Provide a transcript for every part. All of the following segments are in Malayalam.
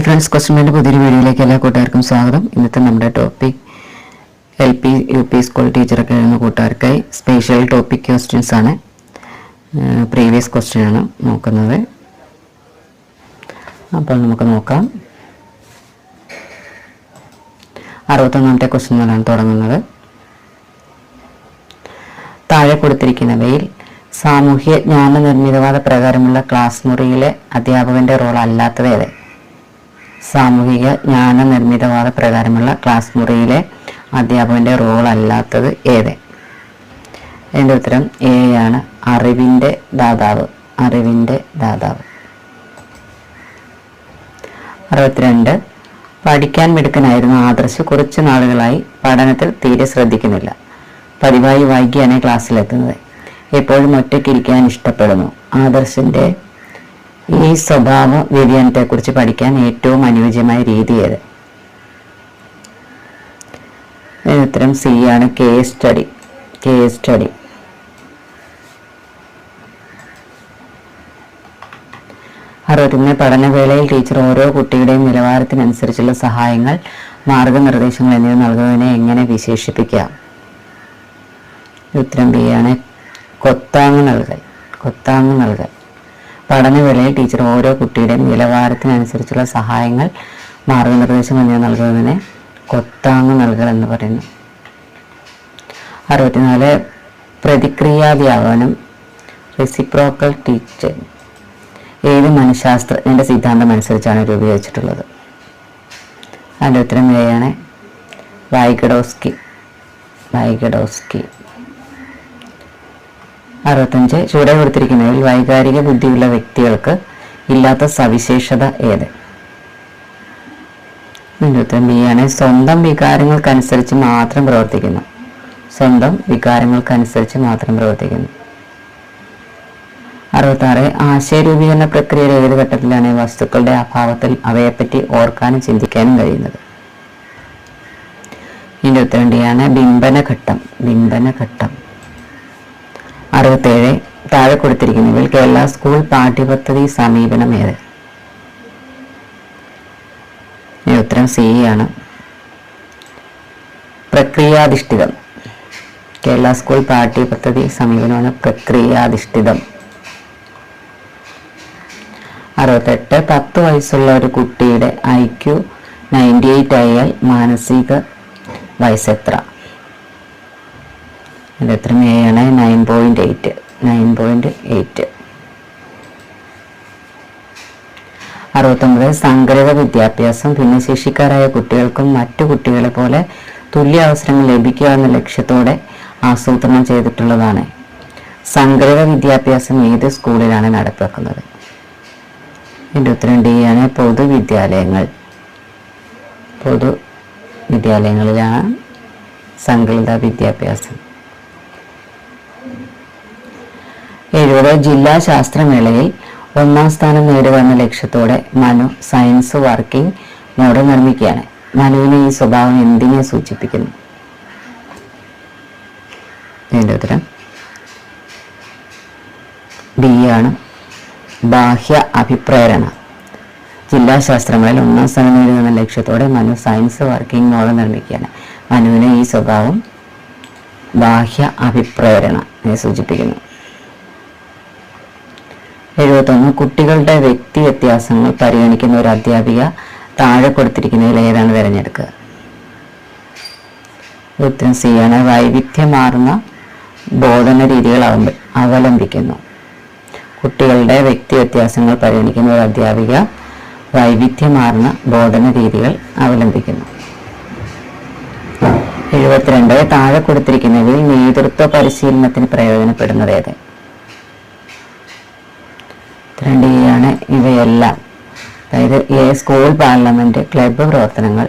ഹായ് ഫ്രണ്ട്സ്, ക്വസ്റ്റ്യൻ്റെ പുതിയൊരു വീഡിയോയിലേക്ക് എല്ലാ കൂട്ടുകാർക്കും സ്വാഗതം. ഇന്നത്തെ നമ്മുടെ ടോപ്പിക് LP UP സ്കൂൾ ടീച്ചറൊക്കെ എഴുതുന്ന കൂട്ടുകാർക്കായി സ്പെഷ്യൽ ടോപ്പിക് ക്വസ്റ്റ്യൻസ് ആണ്. പ്രീവിയസ് ക്വസ്റ്റ്യൻ ആണ് നോക്കുന്നത്. അപ്പോൾ നമുക്ക് നോക്കാം. 61ാമത്തെ ക്വസ്റ്റ്യൻ മുതലാണ് തുടങ്ങുന്നത്. താഴെ കൊടുത്തിരിക്കുന്നവയിൽ സാമൂഹ്യ ജ്ഞാന നിർമ്മിതവാദ പ്രകാരമുള്ള ക്ലാസ് മുറിയിലെ അധ്യാപകന്റെ റോൾ അല്ലാത്തത് ഏത്? സാമൂഹിക ജ്ഞാന നിർമ്മിതവാദ പ്രകാരമുള്ള ക്ലാസ് മുറിയിലെ അധ്യാപകന്റെ റോൾ അല്ലാത്തത് ഏത്? അതിൻ്റെ ഉത്തരം എ ആണ്. അറിവിൻ്റെ ദാതാവ്. 62. പഠിക്കാൻ മിടുക്കനായിരുന്ന ആദർശ് കുറച്ചു നാളുകളായി പഠനത്തിൽ തീരെ ശ്രദ്ധിക്കുന്നില്ല. പതിവായി വൈകിയാണ് ക്ലാസ്സിലെത്തുന്നത്. എപ്പോഴും ഒറ്റയ്ക്കിരിക്കാൻ ഇഷ്ടപ്പെടുന്നു. ആദർശിന്റെ ഈ സ്വഭാവ വ്യതിയാനത്തെക്കുറിച്ച് പഠിക്കാൻ ഏറ്റവും അനുയോജ്യമായ രീതി ഏത്? ഉത്തരം സി ആണ്. Case study. 61. പഠനവേളയിൽ ടീച്ചർ ഓരോ കുട്ടിയുടെയും നിലവാരത്തിനനുസരിച്ചുള്ള സഹായങ്ങൾ, മാർഗനിർദ്ദേശങ്ങൾ എന്നിവ നൽകുന്നതിനെ എങ്ങനെ വിശേഷിപ്പിക്കാം? ഉത്തരം ബി ആണ്. കൊത്താങ്ങ് നൽകൽ. പഠനവേളയിൽ ടീച്ചർ ഓരോ കുട്ടിയുടെയും നിലവാരത്തിനനുസരിച്ചുള്ള സഹായങ്ങൾ, മാർഗനിർദ്ദേശങ്ങൾ എന്നിവ നൽകുന്നതിനെ കൊത്താങ്ങ് നൽകൽ എന്ന് പറയുന്നു. 64. പ്രതിക്രിയാവ്യാപനം റെസിപ്രോക്കൽ ടീച്ചിങ് ഏത് മനഃശാസ്ത്രജ്ഞന്റെ സിദ്ധാന്തം അനുസരിച്ചാണ് രൂപീകരിച്ചിട്ടുള്ളത്? അതിൻ്റെ ഉത്തരം എ ആണ്. വൈഗഡോസ്കി. 65. ചുവടെ കൊടുത്തിരിക്കുന്നതിൽ വൈകാരിക ബുദ്ധിയുള്ള വ്യക്തികൾക്ക് ഇല്ലാത്ത സവിശേഷത ഏത്? ഉത്തരം ബി ആണ്. സ്വന്തം വികാരങ്ങൾക്കനുസരിച്ച് മാത്രം പ്രവർത്തിക്കുന്നു. 66. ആശയരൂപീകരണ പ്രക്രിയയുടെ ഏത് ഘട്ടത്തിലാണ് വസ്തുക്കളുടെ അഭാവത്തിൽ അവയെപ്പറ്റി ഓർക്കാനും ചിന്തിക്കാനും കഴിയുന്നത്? ഇതിൻ്റെ ഉത്തരം ഡി ആണ്. ബിംബനഘട്ടം. 67. താഴെ കൊടുത്തിരിക്കുന്നതിൽ കേരള സ്കൂൾ പാഠ്യപദ്ധതി സമീപനം ഏത്? ഉത്തരം സി ആണ്. പ്രക്രിയാധിഷ്ഠിതം. കേരള സ്കൂൾ പാഠ്യപദ്ധതി സമീപനമാണ് പ്രക്രിയാധിഷ്ഠിതം. 68. 10 വയസ്സുള്ള ഒരു കുട്ടിയുടെ IQ 98 ആയാൽ മാനസിക വയസ്സ് എത്ര? അതിൻ്റെ ഉത്തരം എ ആണ്. 9.8. 69. സങ്കരത വിദ്യാഭ്യാസം ഭിന്നശേഷിക്കാരായ കുട്ടികൾക്കും മറ്റു കുട്ടികളെ പോലെ തുല്യ അവസരങ്ങൾ ലഭിക്കുക എന്ന ലക്ഷ്യത്തോടെ ആസൂത്രണം ചെയ്തിട്ടുള്ളതാണ്. സങ്കരത വിദ്യാഭ്യാസം ഏത് സ്കൂളിലാണ് നടപ്പാക്കുന്നത്? ഇതിൻ്റെ ഉത്തരം ഡി ആണ്. പൊതുവിദ്യാലയങ്ങളിലാണ് സങ്കലിത വിദ്യാഭ്യാസം. 70. ജില്ലാ ശാസ്ത്രമേളയിൽ 1ാം സ്ഥാനം നേടുക എന്ന ലക്ഷ്യത്തോടെ മനു സയൻസ് വർക്കിംഗ് മോഡൽ നിർമ്മിക്കുകയാണ്. മനുവിന് ഈ സ്വഭാവം എന്തിനെ സൂചിപ്പിക്കുന്നു? ഇതിൻ്റെ ഉത്തരം ബി ആണ്. ബാഹ്യ അഭിപ്രേരണ. ജില്ലാ ശാസ്ത്രമേളയിൽ 1ാം സ്ഥാനം നേടുക എന്ന ലക്ഷ്യത്തോടെ മനു സയൻസ് വർക്കിംഗ് മോഡൽ നിർമ്മിക്കുകയാണ്. മനുവിന് ഈ സ്വഭാവം ബാഹ്യ അഭിപ്രേരണയെ സൂചിപ്പിക്കുന്നു. 71. കുട്ടികളുടെ വ്യക്തി വ്യത്യാസങ്ങൾ പരിഗണിക്കുന്ന ഒരു അധ്യാപിക താഴെ കൊടുത്തിരിക്കുന്നതിൽ ഏതാണ് തിരഞ്ഞെടുക്കുക? ഉത്തരം സി ആണ്. വൈവിധ്യമാർന്ന ബോധന രീതികൾ അവലംബിക്കുന്നു. കുട്ടികളുടെ വ്യക്തി വ്യത്യാസങ്ങൾ പരിഗണിക്കുന്ന ഒരു അധ്യാപിക വൈവിധ്യമാർന്ന ബോധന രീതികൾ അവലംബിക്കുന്നു. 72. താഴെ കൊടുത്തിരിക്കുന്നതിൽ നേതൃത്വ പരിശീലനത്തിന് പ്രയോജനപ്പെടുന്നത് ഏത്? ആണ് ഇവയെല്ലാം. അതായത് സ്കൂൾ പാർലമെന്റ്, ക്ലബ്ബ് പ്രവർത്തനങ്ങൾ,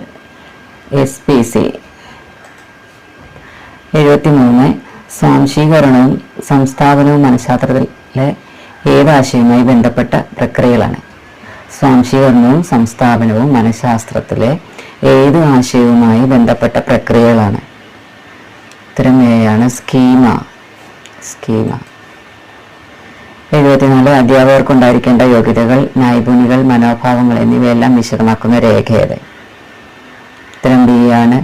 SPC. 73. സ്വാംശീകരണവും സംസ്ഥാപനവും മനഃശാസ്ത്രത്തിലെ ഏതാശയവുമായി ബന്ധപ്പെട്ട പ്രക്രിയകളാണ്? സ്വാംശീകരണവും സംസ്ഥാപനവും മനഃശാസ്ത്രത്തിലെ ഏത് ആശയവുമായി ബന്ധപ്പെട്ട പ്രക്രിയകളാണ്? ഉത്തരം എ ആണ്. സ്കീമ. 74 അധ്യാപകർക്കുണ്ടായിരിക്കേണ്ട യോഗ്യതകൾ, നൈപുണികൾ, മനോഭാവങ്ങൾ എന്നിവയെല്ലാം വിശദമാക്കുന്ന രേഖ ഏത്? ഉത്തരം ബി ആണ്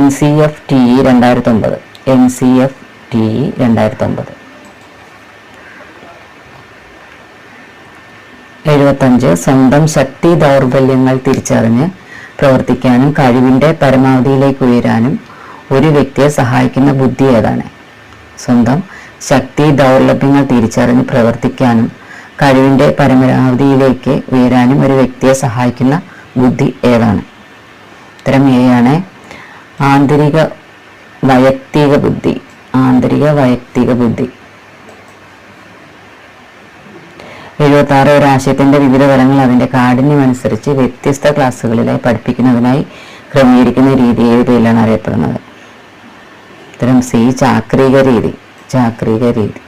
NCFTE 2009. NCFTE 2009. 75 സ്വന്തം ശക്തി ദൗർബല്യങ്ങൾ തിരിച്ചറിഞ്ഞ് പ്രവർത്തിക്കാനും കഴിവിൻ്റെ പരമാവധിയിലേക്ക് ഉയരാനും ഒരു വ്യക്തിയെ സഹായിക്കുന്ന ബുദ്ധി ഏതാണ്? സ്വന്തം ശക്തി ദൗർലഭ്യങ്ങൾ തിരിച്ചറിഞ്ഞ് പ്രവർത്തിക്കാനും കഴിവിൻ്റെ പരമാവധിയിലേക്ക് ഉയരാനും ഒരു വ്യക്തിയെ സഹായിക്കുന്ന ബുദ്ധി ഏതാണ്? ഉത്തരം എ ആണ് ആന്തരിക വൈയക്തിക ബുദ്ധി. ആന്തരിക വൈയക്തിക ബുദ്ധി. 76 ഒരു ആശയത്തിൻ്റെ വിവിധ തലങ്ങൾ അതിൻ്റെ കാഠിന്യമനുസരിച്ച് വ്യത്യസ്ത ക്ലാസ്സുകളിലായി പഠിപ്പിക്കുന്നതിനായി ക്രമീകരിക്കുന്ന രീതി ഏത് പേരിലാണ് അറിയപ്പെടുന്നത്? ഉത്തരം സി ചാക്രിക രീതി. ചാക്രിക രീതി.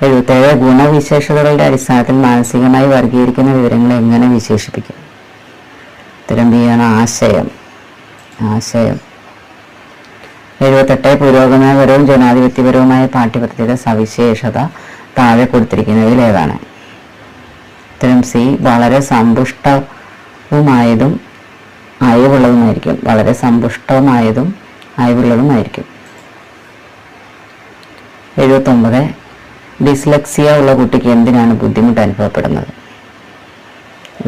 77 ഗുണവിശേഷതകളുടെ അടിസ്ഥാനത്തിൽ മാനസികമായി വർഗീകരിക്കുന്ന വിവരങ്ങളെ എങ്ങനെ വിശേഷിപ്പിക്കും? ഉത്തരം ബി ആണ് ആശയം. ആശയം. 78 പുരോഗമനപരവും ജനാധിപത്യപരവുമായ പാഠ്യപദ്ധതിയുടെ സവിശേഷത താഴെ കൊടുത്തിരിക്കുന്നതിൽ ഏതാണ്? ഉത്തരം സി വളരെ സമ്പുഷ്ടവുമായതും അയവുള്ളതുമായിരിക്കും. വളരെ സമ്പുഷ്ടവുമായതും അയവുള്ളതുമായിരിക്കും. 79 ഡിസ്ലെക്സിയ ഉള്ള കുട്ടിക്ക് എന്തിനാണ് ബുദ്ധിമുട്ട് അനുഭവപ്പെടുന്നത്?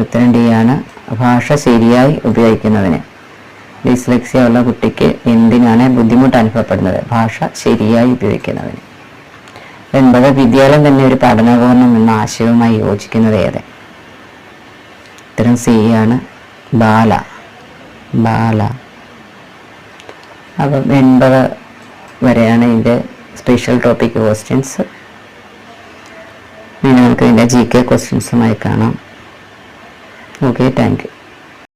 ഉത്തരം ഡി ആണ് ഭാഷ ശരിയായി ഉപയോഗിക്കുന്നതിന്. ഡിസ്ലെക്സിയ ഉള്ള കുട്ടിക്ക് എന്തിനാണ് ബുദ്ധിമുട്ട് അനുഭവപ്പെടുന്നത്? ഭാഷ ശരിയായി ഉപയോഗിക്കുന്നതിന്. 80 വിദ്യാലയം തന്നെ ഒരു പഠനോപകരണം എന്ന ആശയവുമായി യോജിക്കുന്നത് ഏത്? ഉത്തരം സി ആണ് ബാല. ബാല. അപ്പം 80 വരെയാണ് ഇതിൻ്റെ സ്പെഷ്യൽ ടോപ്പിക് ക്വസ്റ്റ്യൻസ്. ഇനി നമുക്ക് ഇതിൻ്റെ GK ക്വസ്റ്റ്യൻസുമായി കാണാം. Okay, thank you.